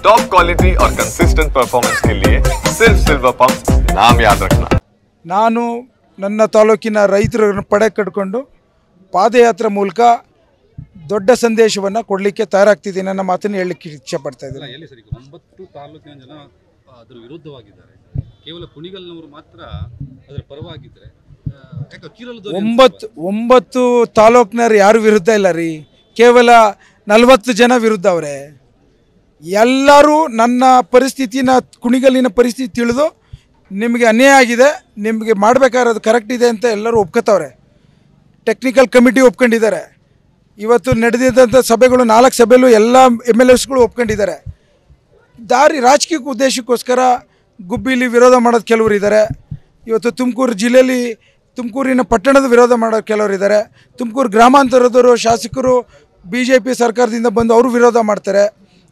Top quality और consistent performance के लिए सिर्फ सिल्वर पंप नाम याद रखना। ನಾನು ನನ್ನ ತಾಲೂಕಿನ ರೈತರನ್ನು ಪಡೆ ಕಟ್ಕೊಂಡು ಪಾದಯಾತ್ರೆ ಮೂಲಕ ದೊಡ್ಡ ಸಂದೇಶವನ್ನು ಕೊಡಲಿಕ್ಕೆ ತಯಾರಾಗ್ತಿದ್ದೀನಿ ಅನ್ನೋ ಮಾತನ್ನು ಹೇಳಲಿಕ್ಕೆ ಇಷ್ಟಪಡ್ತಾ ಇದ್ದೀನಿ. ಎಲ್ಲಿ ಸರ್, 9 ತಾಲೂಕಿನ ಜನ ಅದರ ವಿರುದ್ಧವಾಗಿದ್ದಾರೆ, ಕೇವಲ ಕುಣಿಗಲ್ನವರು ಮಾತ್ರ ಅದರ ಪರವಾಗಿದ್ದಾರೆ. 9 ತಾಲೂಕಿನವ್ರು ಯಾರು ವಿರುದ್ಧ ಇಲ್ಲ ರೀ, ಕೇವಲ 40 ಜನ ವಿರುದ್ಧ ಅವರೇ. ಎಲ್ಲರೂ ನನ್ನ ಪರಿಸ್ಥಿತಿನ, ಕುಣಿಗಲ್ಲಿನ ಪರಿಸ್ಥಿತಿ ತಿಳಿದು ನಿಮಗೆ ಅನ್ಯಾಯ ಆಗಿದೆ, ನಿಮಗೆ ಮಾಡಬೇಕಾಗಿರೋದು ಕರೆಕ್ಟ್ ಇದೆ ಅಂತ ಎಲ್ಲರೂ ಒಪ್ಕೋತವ್ರೆ. Technical committee ಒಪ್ಕೊಂಡಿದ್ದಾರೆ. ಇವತ್ತು ನಡೆದಿದ್ದಂಥ ಸಭೆಗಳು 4 ಸಭೆಯಲ್ಲೂ ಎಲ್ಲ MLAsಗಳು ಒಪ್ಕೊಂಡಿದ್ದಾರೆ. ರಾಜಕೀಯ ಉದ್ದೇಶಕ್ಕೋಸ್ಕರ ಗುಬ್ಬಿಲಿ ವಿರೋಧ ಮಾಡೋದು ಕೆಲವರು ಇದ್ದಾರೆ. ಇವತ್ತು ತುಮಕೂರು ಜಿಲ್ಲೆಯಲ್ಲಿ, ತುಮಕೂರಿನ ಪಟ್ಟಣದ ವಿರೋಧ ಮಾಡೋದು ಕೆಲವರು ಇದ್ದಾರೆ. ತುಮಕೂರು ಗ್ರಾಮಾಂತರದವರು ಶಾಸಕರು BJP ಸರ್ಕಾರದಿಂದ ಬಂದು ಅವರು ವಿರೋಧ ಮಾಡ್ತಾರೆ.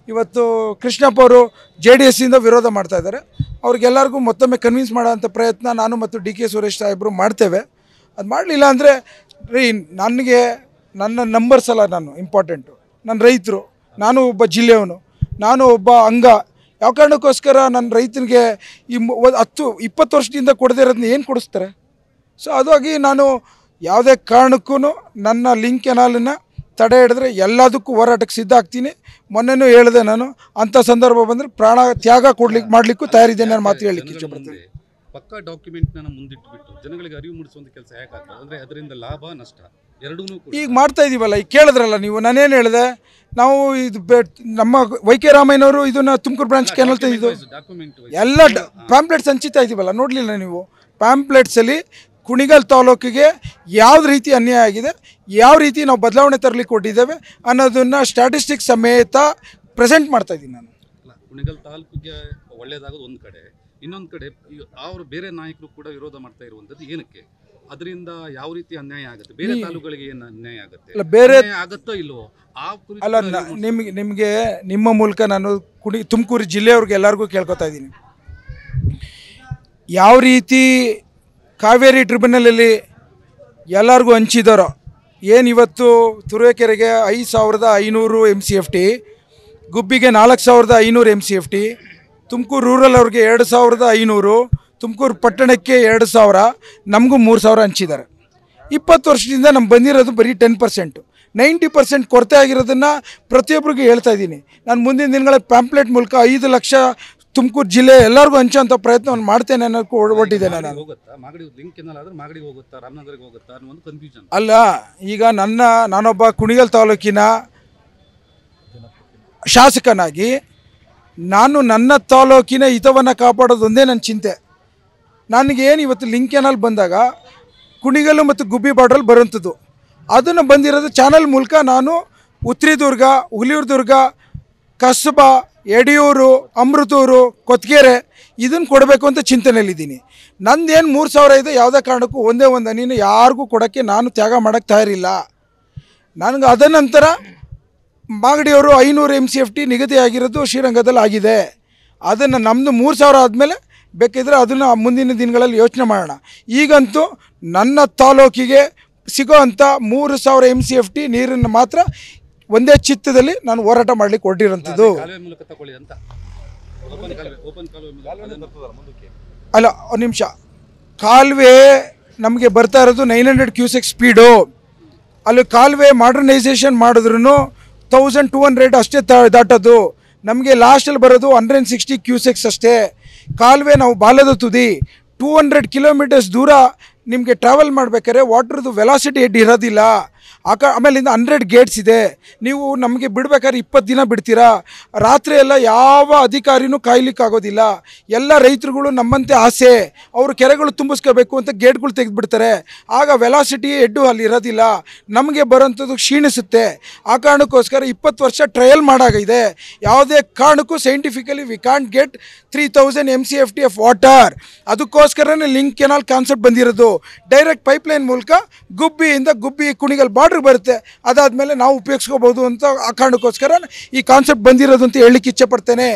ಇವತ್ತು ಕೃಷ್ಣಪ್ಪ ಅವರು JDS ಇಂದ ವಿರೋಧ ಮಾಡ್ತಾ ಇದ್ದಾರೆ. ಅವ್ರಿಗೆಲ್ಲರಿಗೂ ಮತ್ತೊಮ್ಮೆ ಕನ್ವಿನ್ಸ್ ಮಾಡೋಂಥ ಪ್ರಯತ್ನ ನಾನು ಮತ್ತು DK ಸುರೇಶ್ ಸಾಹೇಬರು ಮಾಡ್ತೇವೆ. ಅದು ಮಾಡಲಿಲ್ಲ ಅಂದರೆ ರೀ, ನನಗೆ ನನ್ನ ನಂಬರ್ಸ್ ಅಲ್ಲ ನಾನು ಇಂಪಾರ್ಟೆಂಟು. ನನ್ನ ರೈತರು, ನಾನು ಒಬ್ಬ ಜಿಲ್ಲೆಯವನು, ನಾನು ಒಬ್ಬ ಅಂಗ. ಯಾವ ಕಾರಣಕ್ಕೋಸ್ಕರ ನನ್ನ ರೈತನಿಗೆ ಈ 10-20 ವರ್ಷದಿಂದ ಕೊಡದೇ ಇರೋದನ್ನ ಏನು ಕೊಡಿಸ್ತಾರೆ? ಸೊ ಅದಾಗಿ ನಾನು ಯಾವುದೇ ಕಾರಣಕ್ಕೂ ನನ್ನ ಲಿಂಕ್ ಕೆನಾಲನ್ನು ತಡೆ ಹಿಡಿದ್ರೆ ಎಲ್ಲದಕ್ಕೂ ಹೋರಾಟಕ್ಕೆ ಸಿದ್ಧ ಆಗ್ತೀನಿ. ಮೊನ್ನೆನೂ ಹೇಳಿದೆ, ನಾನು ಅಂಥ ಸಂದರ್ಭ ಬಂದರೆ ಪ್ರಾಣ ತ್ಯಾಗ ಮಾಡಲಿಕ್ಕೂ ತಯಾರಿದ್ದೇನೆ ನಾನು ಮಾತು ಹೇಳಲಿಕ್ಕೆ ಇಷ್ಟಪಡ್ತೀನಿ. ಪಕ್ಕಾ ಡಾಕ್ಯುಮೆಂಟ್ನ ಮುಂದಿಟ್ಟುಬಿಟ್ಟು ಜನಗಳಿಗೆ ಅರಿವು ಮೂಡಿಸುವಂಥ ಕೆಲಸ ಯಾಕೆ ಆಗ್ತದೆ? ಅಂದರೆ ಅದರಿಂದ ಲಾಭ ನಷ್ಟ ಎರಡೂ ಈಗ ಮಾಡ್ತಾ ಇದ್ದೀವಲ್ಲ. ಈಗ ಕೇಳಿದ್ರಲ್ಲ ನೀವು, ನಾನೇನು ಹೇಳಿದೆ, ನಾವು ಇದು ನಮ್ಮ YK ರಾಮಯ್ಯನವರು ಇದನ್ನು ತುಮಕೂರು ಬ್ರಾಂಚ್ ಕೆನಲ್ ತೆಗೆದು ಎಲ್ಲ ಪ್ಯಾಂಪ್ಲೆಟ್ಸ್ ಹಂಚಿತಾ ಇದ್ದೀವಲ್ಲ, ನೋಡಲಿಲ್ಲ ನೀವು? ಪ್ಯಾಂಪ್ಲೆಟ್ಸಲ್ಲಿ ಕುಣಿಗಲ್ ತಾಲೂಕಿಗೆ ಯಾವ್ದು ರೀತಿ ಅನ್ಯಾಯ ಆಗಿದೆ, ಯಾವ ರೀತಿ ನಾವು ಬದಲಾವಣೆ ತರಲಿಕ್ಕೆ ಕೊಟ್ಟಿದ್ದೇವೆ ಅನ್ನೋದನ್ನು ಸ್ಟ್ಯಾಟಿಸ್ಟಿಕ್ಸ್ ಸಮೇತ ಪ್ರೆಸೆಂಟ್ ಮಾಡ್ತಾ ಇದ್ದೀನಿ ನಾನು. ಕುಣಿಗಲ್ ತಾಲೂಕಿಗೆ ಒಳ್ಳೆಯದಾಗೋದು ಒಂದು ಕಡೆ, ಇನ್ನೊಂದು ಕಡೆ ಅವರು ಬೇರೆ ನಾಯಕರು ಕೂಡ ವಿರೋಧ ಮಾಡ್ತಾ ಇರುವಂಥದ್ದು ಏನಕ್ಕೆ? ಅದರಿಂದ ಯಾವ ರೀತಿ ಅನ್ಯಾಯ ಆಗುತ್ತೆ? ಬೇರೆ ತಾಲೂಕುಗಳಿಗೆ ಏನು ಅನ್ಯಾಯ ಆಗುತ್ತೆ? ಬೇರೆ ಆಗುತ್ತೋ ಇಲ್ವೋ ಅಲ್ಲ, ನಿಮಗೆ ನಿಮ್ಮ ಮೂಲಕ ನಾನು ತುಮಕೂರು ಜಿಲ್ಲೆಯವ್ರಿಗೆ ಎಲ್ಲರಿಗೂ ಕೇಳ್ಕೊತಾ ಇದ್ದೀನಿ. ಯಾವ ರೀತಿ ಕಾವೇರಿ ಟ್ರಿಬ್ಯುನಲಲ್ಲಿ ಎಲ್ಲರಿಗೂ ಹಂಚಿದಾರೋ, ಏನು ಇವತ್ತು ತುರುವೇಕೆರೆಗೆ 5500 MCFT, ಗುಬ್ಬಿಗೆ 4500 MCFT, ತುಮಕೂರು ರೂರಲ್ ಅವ್ರಿಗೆ 2500, ತುಮಕೂರು ಪಟ್ಟಣಕ್ಕೆ 2000, ನಮಗೂ 3000 ಹಂಚಿದ್ದಾರೆ. 20 ವರ್ಷದಿಂದ ನಮ್ಗೆ ಬಂದಿರೋದು ಬರೀ 10%. 90% ಕೊರತೆ ಆಗಿರೋದನ್ನು ಪ್ರತಿಯೊಬ್ಬರಿಗೂ ಹೇಳ್ತಾ ಇದ್ದೀನಿ. ನಾನು ಮುಂದಿನ ದಿನಗಳ ಪ್ಯಾಂಪ್ಲೆಟ್ ಮೂಲಕ 5 ಲಕ್ಷ ತುಮಕೂರು ಜಿಲ್ಲೆ ಎಲ್ಲರಿಗೂ ಹಂಚೋಂಥ ಪ್ರಯತ್ನವನ್ನು ಮಾಡ್ತೇನೆ ಅನ್ನೋಕ್ಕೆ ಹೊರಟಿದ್ದೇನೆ ನಾನು. ಅಲ್ಲ, ಈಗ ನಾನೊಬ್ಬ ಕುಣಿಗಲ್ ತಾಲೂಕಿನ ಶಾಸಕನಾಗಿ ನಾನು ನನ್ನ ತಾಲೂಕಿನ ಹಿತವನ್ನು ಕಾಪಾಡೋದು ಒಂದೇ ನನ್ನ ಚಿಂತೆ. ನನಗೇನು ಇವತ್ತು ಲಿಂಕ್ ಕೆನಾಲ್ ಬಂದಾಗ ಕುಣಿಗಲ್ಲು ಮತ್ತು ಗುಬ್ಬಿ ಬಾರ್ಡ್ರಲ್ಲಿ ಬರುವಂಥದ್ದು, ಅದನ್ನು ಬಂದಿರೋದು ಚಾನಲ್ ಮೂಲಕ ನಾನು ಉತ್ರಿದುರ್ಗ, ಹುಲಿಯೂರ್ದುರ್ಗ, ಕಸಬಾ, ಯಡಿಯೂರು, ಅಮೃತೂರು, ಕೊತ್ಗೆರೆ ಇದನ್ನು ಕೊಡಬೇಕು ಅಂತ ಚಿಂತನೆಯಲ್ಲಿದ್ದೀನಿ. ನಂದೇನು 3000 ಇದೆ, ಯಾವುದೇ ಕಾರಣಕ್ಕೂ ಒಂದೇ ನೀನು ಯಾರಿಗೂ ಕೊಡೋಕ್ಕೆ ನಾನು ತ್ಯಾಗ ಮಾಡೋಕ್ಕೆ ತಯಾರಿಲ್ಲ. ನನಗೆ ಅದ ನಂತರ ಮಾಗಡಿಯವರು 500 MCFT ನಿಗದಿ ಆಗಿರೋದು ಶ್ರೀರಂಗದಲ್ಲಿ ಆಗಿದೆ. ಅದನ್ನು ನಮ್ಮದು 3000 ಆದಮೇಲೆ ಬೇಕಿದ್ರೆ ಅದನ್ನು ಮುಂದಿನ ದಿನಗಳಲ್ಲಿ ಯೋಚನೆ ಮಾಡೋಣ. ಈಗಂತೂ ನನ್ನ ತಾಲೂಕಿಗೆ ಸಿಗೋ ಅಂಥ 3000 MCFT ನೀರನ್ನು ಮಾತ್ರ ಒಂದೇ ಚಿತ್ತದಲ್ಲಿ ನಾನು ಹೋರಾಟ ಮಾಡಲಿಕ್ಕೆ ಹೊರಟಿರೋಂಥದ್ದು. ಅಲ್ಲ, ಒಂದು ನಿಮಿಷ, ಕಾಲುವೆ ನಮಗೆ ಬರ್ತಾ ಇರೋದು 900 ಕ್ಯೂಸೆಕ್ ಸ್ಪೀಡು. ಅಲ್ಲಿ ಕಾಲುವೆ ಮಾಡರ್ನೈಸೇಷನ್ ಮಾಡಿದ್ರೂ 1200 ಅಷ್ಟೇ ದಾಟೋದು. ನಮಗೆ ಲಾಸ್ಟಲ್ಲಿ ಬರೋದು 160 ಕ್ಯೂಸೆಕ್ಸ್ ಅಷ್ಟೇ. ಕಾಲುವೆ ನಾವು ಬಾಲದ ತುದಿ 200 ಕಿಲೋಮೀಟರ್ಸ್ ದೂರ ನಿಮಗೆ ಟ್ರಾವೆಲ್ ಮಾಡಬೇಕಾದ್ರೆ ವಾಟ್ರದ್ದು ವೆಲಾಸಿಟಿ ಹೆಡ್ ಇರೋದಿಲ್ಲ. ಆಮೇಲಿಂದ 100 ಗೇಟ್ಸ್ ಇದೆ. ನೀವು ನಮಗೆ ಬಿಡಬೇಕಾದ್ರೆ 20 ದಿನ ಬಿಡ್ತೀರಾ. ರಾತ್ರಿ ಎಲ್ಲ ಯಾವ ಅಧಿಕಾರಿನೂ ಕಾಯ್ಲಿಕ್ಕಾಗೋದಿಲ್ಲ. ಎಲ್ಲ ರೈತರುಗಳು ನಮ್ಮಂತೆ ಆಸೆ, ಅವರು ಕೆರೆಗಳು ತುಂಬಿಸ್ಕೋಬೇಕು ಅಂತ ಗೇಟ್ಗಳು ತೆಗೆದುಬಿಡ್ತಾರೆ. ಆಗ ವೆಲಾಸಿಟಿ ಹೆಡ್ಡು ಅಲ್ಲಿ ಇರೋದಿಲ್ಲ, ನಮಗೆ ಬರೋಂಥದ್ದು ಕ್ಷೀಣಿಸುತ್ತೆ. ಆ ಕಾರಣಕ್ಕೋಸ್ಕರ 20 ವರ್ಷ ಟ್ರಯಲ್ ಮಾಡಾಗಿದೆ. ಯಾವುದೇ ಕಾರಣಕ್ಕೂ scientifically we can't get 3000 MCFT of water. ಅದಕ್ಕೋಸ್ಕರನೇ ಲಿಂಕ್ ಕೆನಾಲ್ ಕಾನ್ಸೆಪ್ಟ್ ಬಂದಿರೋದು. ಡೈರೆಕ್ಟ್ ಪೈಪ್ಲೈನ್ ಮೂಲಕ ಗುಬ್ಬಿಯಿಂದ ಕುಣಿಗಲ್ ಬಾರ್ಡರ್ ಬರುತ್ತೆ. ಅದಾದಮೇಲೆ ನಾವು ಉಪಯೋಗಿಸ್ಕೋಬಹುದು ಅಂತ ಆ ಕಾರಣಕ್ಕೋಸ್ಕರ ಈ ಕಾನ್ಸೆಪ್ಟ್ ಬಂದಿರೋದು ಅಂತ ಹೇಳಲಿಕ್ಕೆ ಇಚ್ಛೆ ಪಡ್ತೇನೆ.